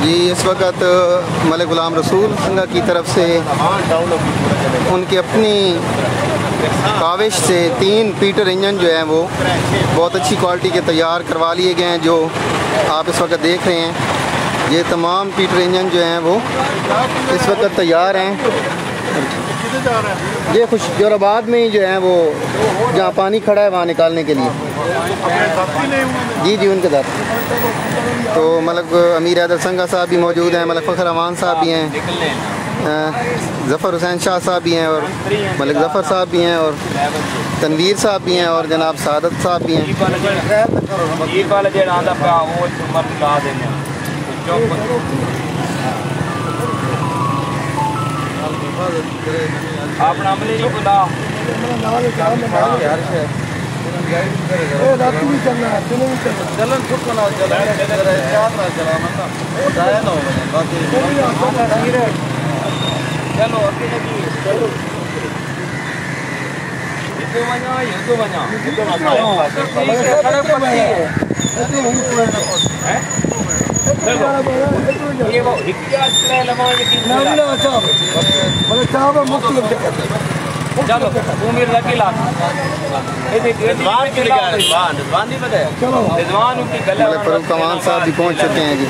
जी इस वक्त मलिक गुलाम रसूल संघा की तरफ से उनकी अपनी काविश से 3 पीटर इंजन जो हैं वो बहुत अच्छी क्वालिटी के तैयार करवा लिए गए हैं। जो आप इस वक्त देख रहे हैं ये तमाम पीटर इंजन जो हैं वो इस वक्त तैयार हैं। ये खुशजोराबाद में ही जो है वो जहाँ पानी खड़ा है वहाँ निकालने के लिए। जी उनके साथ तो मलिक अमीर हैदर संघा साहब भी मौजूद हैं, मलिक फ़खर अमान साहब भी हैं, ज़फ़र हुसैन शाह साहब भी हैं और मलिक ज़फ़र साहब भी हैं और तनवीर साहब भी हैं और जनाब सादत साहब भी हैं। फ़रूक अमान साहब भी पहुँच चुके हैं जी।